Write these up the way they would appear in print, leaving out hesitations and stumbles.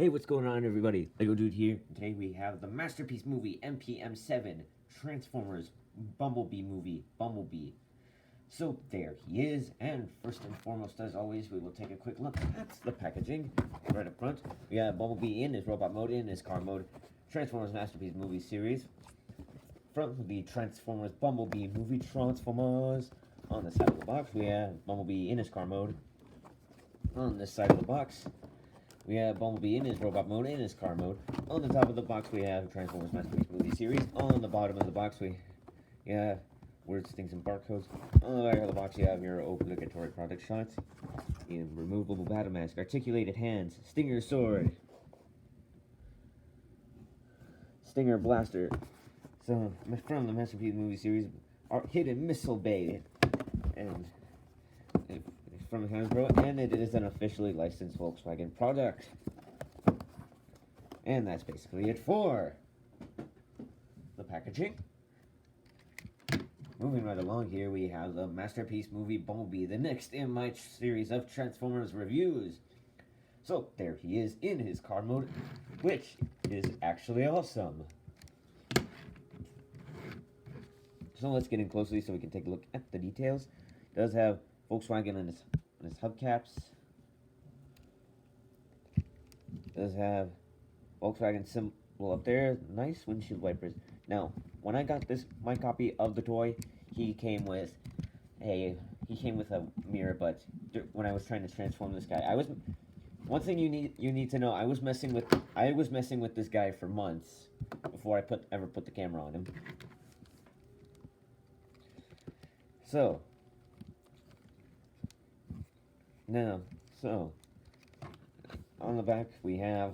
Hey, what's going on, everybody? Lego Dude here. Today we have the masterpiece movie MPM7 Transformers Bumblebee movie, Bumblebee. So there he is, and first and foremost, as always, we will take a quick look at the packaging. Right up front, we have Bumblebee in his robot mode, in his car mode, Transformers masterpiece movie series. From the Transformers Bumblebee movie, Transformers. On the side of the box, we have Bumblebee in his car mode. On this side of the box, we have Bumblebee in his robot mode, in his car mode. On the top of the box, we have Transformers Masterpiece Movie Series. On the bottom of the box, we have words, things, and barcodes. On the back of the box, you have your obligatory product shots. In removable battle mask, articulated hands, Stinger sword, Stinger blaster. So, from the Masterpiece Movie Series, our hidden missile bay. And from Hasbro, and it is an officially licensed Volkswagen product. And that's basically it for the packaging. Moving right along here, we have the masterpiece movie Bumblebee, the next in my series of Transformers reviews. So there he is in his car mode, which is actually awesome. So let's get in closely so we can take a look at the details. It does have Volkswagen on his hubcaps. Does have Volkswagen symbol up there. Nice windshield wipers. Now, when I got my copy of the toy, he came with a mirror. But when I was trying to transform this guy, one thing you need to know. I was messing with this guy for months before I ever put the camera on him. So. On the back we have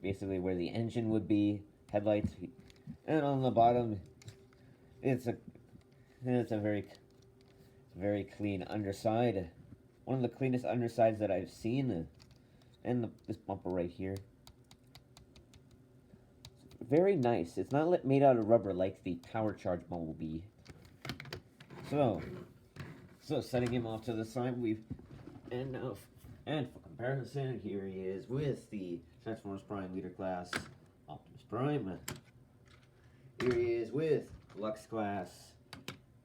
basically where the engine would be, headlights, and on the bottom it's a very clean underside, one of the cleanest undersides that I've seen, and this bumper right here, very nice. It's not made out of rubber like the Power Charge Bumblebee. So setting him off to the side, and for comparison, here he is with the Transformers Prime Leader Class Optimus Prime. Here he is with Lux Class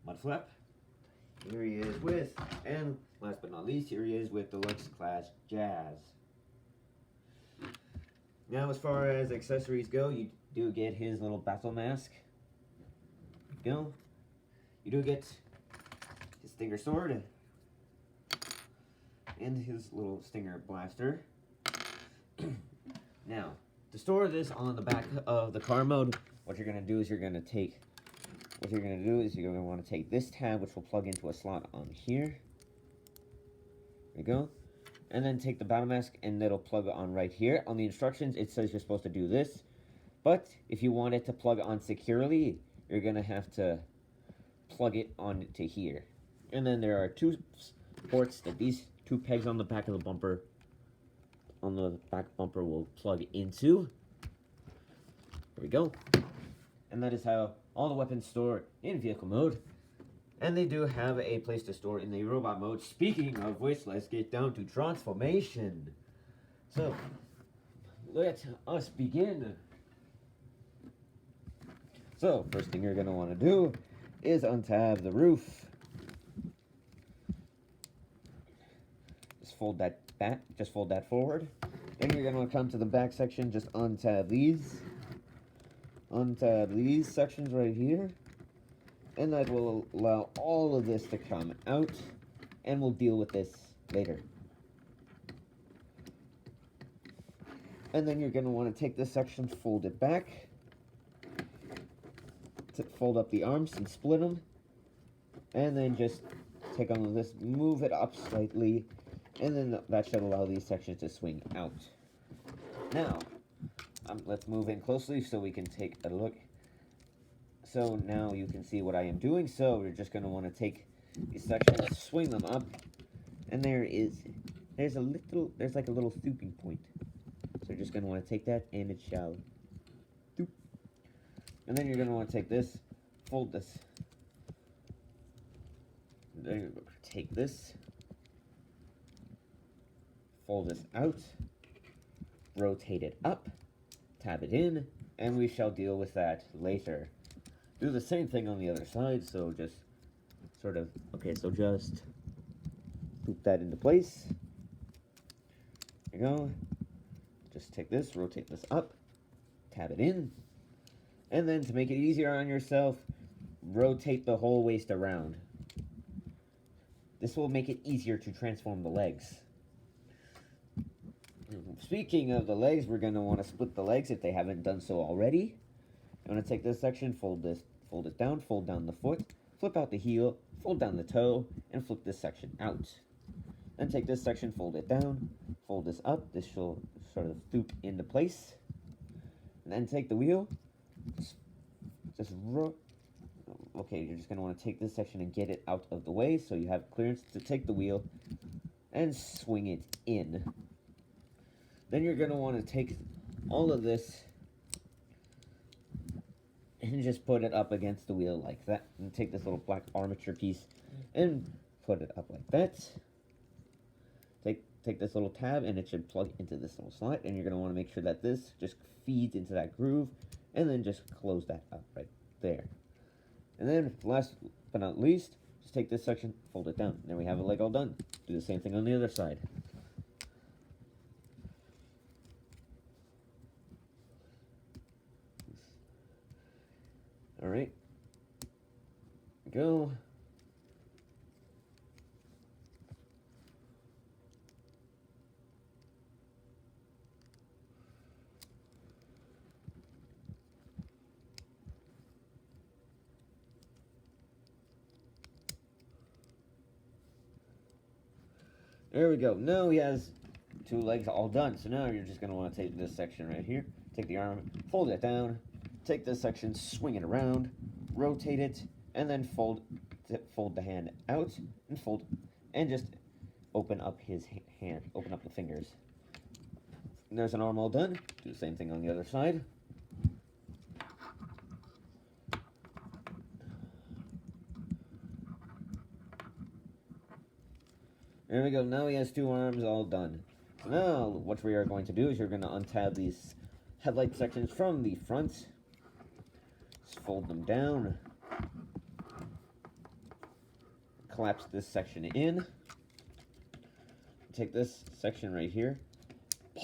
Mudflap. Here he is with, and last but not least, here he is with Deluxe Class Jazz. Now, as far as accessories go, you do get his little battle mask. You do get his Stinger sword and his little Stinger blaster. Now, to store this on the back of the car mode, what you're going to do is you're going to want to take this tab, which will plug into a slot on here. There you go. And then take the battle mask, and it'll plug on right here. On the instructions, it says you're supposed to do this. But if you want it to plug on securely, you're going to have to plug it on to here. And then there are two ports that these two pegs on the back of the bumper, will plug into. There we go. And that is how all the weapons store in vehicle mode. And they do have a place to store in the robot mode. Speaking of which, let's get down to transformation. So, let us begin. So, first thing you're going to want to do is untab the roof. Fold that back, just fold that forward. Then you're going to come to the back section, just untab these sections right here, and that will allow all of this to come out, and we'll deal with this later. And then you're going to want to take this section, fold it back, fold up the arms and split them, and then just take on this, move it up slightly, and then that should allow these sections to swing out. Now, let's move in closely so we can take a look. So now you can see what I am doing. So we're just going to want to take these sections, swing them up, and there's like a little stooping point. So you're just going to want to take that, and it shall stoop. And then you're going to want to take this, fold this. Then you're going to take this, fold this out, rotate it up, tab it in, and we shall deal with that later. Do the same thing on the other side, so just sort of, okay, so just loop that into place. There you go. Just take this, rotate this up, tab it in, and then to make it easier on yourself, rotate the whole waist around. This will make it easier to transform the legs. Speaking of the legs, we're going to want to split the legs if they haven't done so already. I'm going to take this section, fold it down, fold down the foot, flip out the heel, fold down the toe, and flip this section out. Then take this section, fold it down, fold this up. This will sort of stoop into place. And then take the wheel, okay, you're just going to want to take this section and get it out of the way so you have clearance to take the wheel and swing it in. Then you're going to want to take all of this and just put it up against the wheel like that. And take this little black armature piece and put it up like that. Take this little tab and it should plug into this little slot. And you're going to want to make sure that this just feeds into that groove. And then just close that up right there. And then last but not least, just take this section, fold it down. Then we have a leg all done. Do the same thing on the other side. All right, go. There we go. Now he has two legs all done. So now you're just going to want to take this section right here, take the arm, fold it down, take this section, swing it around, rotate it, and then fold the hand out and just open up his hand, open up the fingers. And there's an arm all done. Do the same thing on the other side. There we go. Now he has two arms all done. So now what we are going to do is you're going to untab these headlight sections from the front. Just fold them down. Collapse this section in. Take this section right here.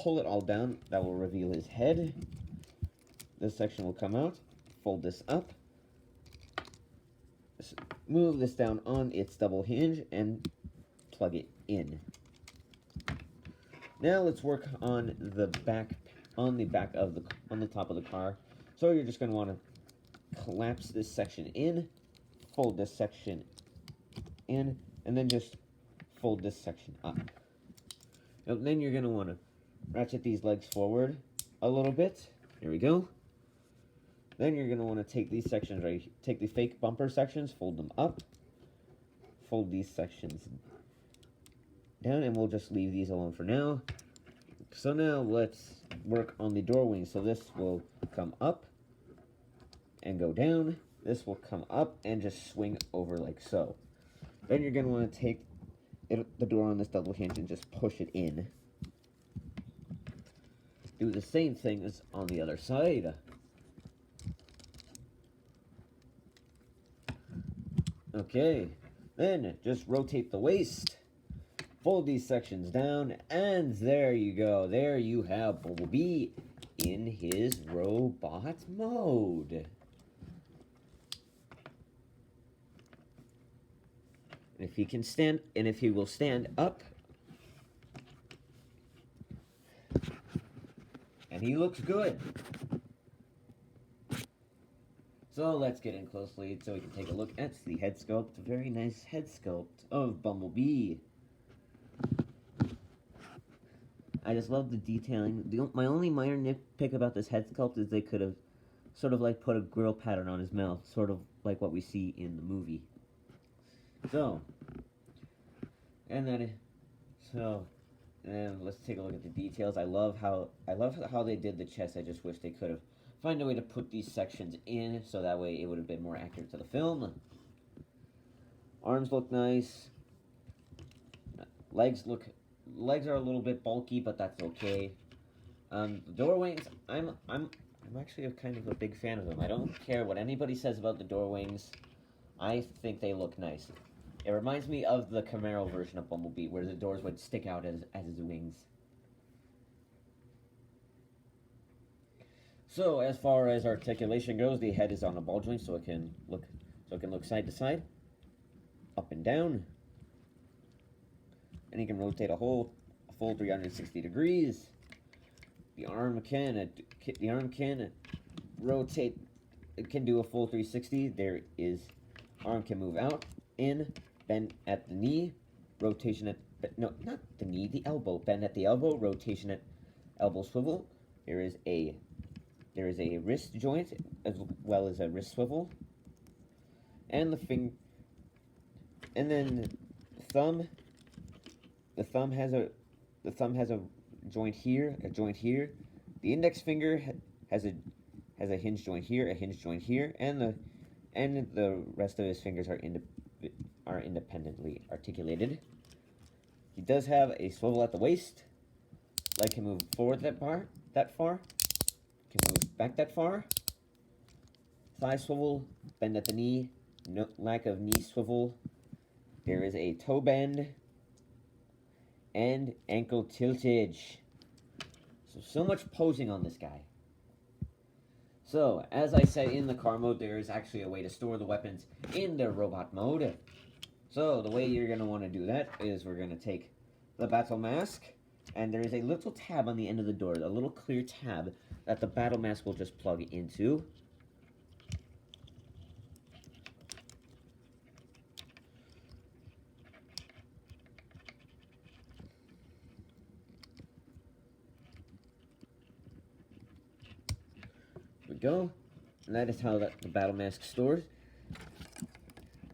Pull it all down. That will reveal his head. This section will come out. Fold this up. Move this down on its double hinge and plug it in. Now let's work on the top of the car. So you're just going to want to collapse this section in, fold this section in, and then just fold this section up. Now, then you're going to want to ratchet these legs forward a little bit. There we go. Then you're going to want to take these sections take the fake bumper sections, fold them up, fold these sections down, and we'll just leave these alone for now. So now let's work on the door wing. So this will come up and go down. This will come up and just swing over like so. Then you're going to want to take the door on this double hinge and just push it in. Do the same thing as on the other side. Okay, then just rotate the waist. Fold these sections down, and there you go. There you have Bumblebee in his robot mode. And if he will stand up, and he looks good. So let's get in closely so we can take a look at the head sculpt. A very nice head sculpt of Bumblebee. I just love the detailing. My only minor nitpick about this head sculpt is they could have sort of like put a grill pattern on his mouth, sort of like what we see in the movie. So, and let's take a look at the details. I love how they did the chest. I just wish they could have find a way to put these sections in so that way it would have been more accurate to the film. Arms look nice. Legs are a little bit bulky, but that's okay. The door wings, I'm actually kind of a big fan of them. I don't care what anybody says about the door wings. I think they look nice. It reminds me of the Camaro version of Bumblebee, where the doors would stick out as his wings. So as far as articulation goes, the head is on a ball joint, so it can look side to side, up and down, and you can rotate a full 360 degrees. The arm can rotate. It can do a full 360. Arm can move out, in, bend at the knee, rotation at no, not the knee, the elbow. Bend at the elbow, rotation at elbow swivel. There is a wrist joint as well as a wrist swivel, and and then thumb. The thumb has a joint here, The index finger has a hinge joint here, and the rest of his fingers are independently articulated. He does have a swivel at the waist. Leg can move forward that far. Can move back that far. Thigh swivel, bend at the knee, no lack of knee swivel. There is a toe bend and ankle tiltage. So much posing on this guy. So, as I said, in the car mode, there is actually a way to store the weapons in the robot mode. So, the way you're going to want to do that is we're going to take the battle mask, and there is a little tab on the end of the door, a little clear tab that the battle mask will just plug into. There we go. And that is how the battle mask stores.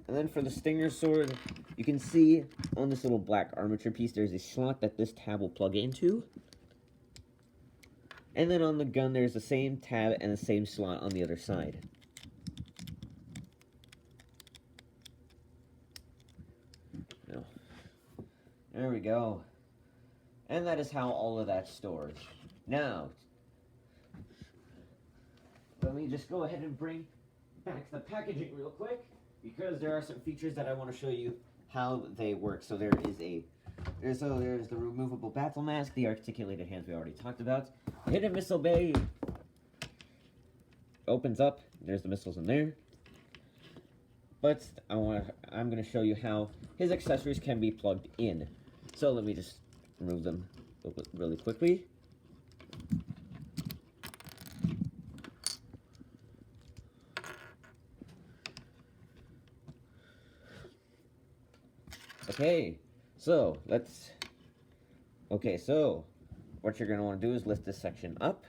And then for the Stinger sword, you can see on this little black armature piece, there's a slot that this tab will plug into. And then on the gun, there's the same tab and the same slot on the other side. No. There we go. And that is how all of that stores. Now, let me just go ahead and bring back the packaging real quick, because there are some features that I want to show you how they work. So there's the removable battle mask, the articulated hands we already talked about. The hidden missile bay opens up. There's the missiles in there. But I'm going to show you how his accessories can be plugged in. So let me just remove them really quickly. Okay, so what you're going to want to do is lift this section up,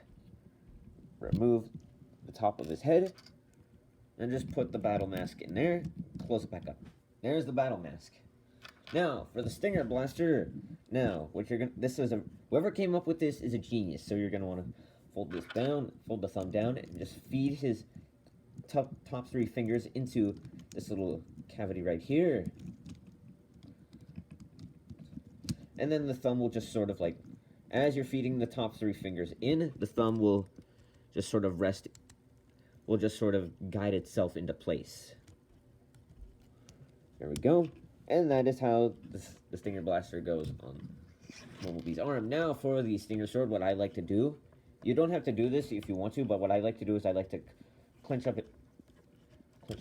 remove the top of his head, and just put the battle mask in there, close it back up. There's the battle mask. Now, for the Stinger blaster, whoever came up with this is a genius, so you're going to want to fold the thumb down, and just feed his top three fingers into this little cavity right here. And then the thumb will just sort of as you're feeding the top three fingers in, the thumb will just sort of guide itself into place. There we go. And that is how the Stinger blaster goes on Bumblebee's arm. Now for the Stinger sword, what I like to do, you don't have to do this if you want to, but what I like to do is I like to clench up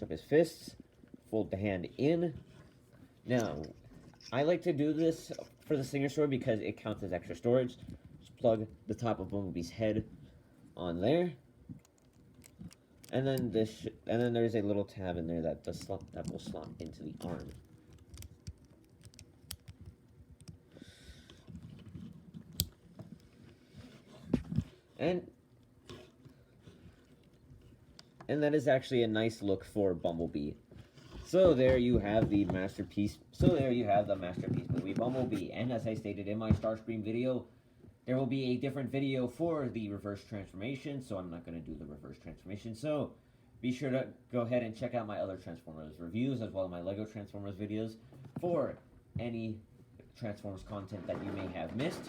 his fists, fold the hand in. Now, I like to do this for the Stinger sword because it counts as extra storage. Just plug the top of Bumblebee's head on there, and then there's a little tab in there that will slot into the arm. And that is actually a nice look for Bumblebee. So there you have the masterpiece. Movie Bumblebee. And as I stated in my Starscream video, there will be a different video for the reverse transformation, so I'm not going to do the reverse transformation. So be sure to go ahead and check out my other Transformers reviews, as well as my Lego Transformers videos, for any Transformers content that you may have missed.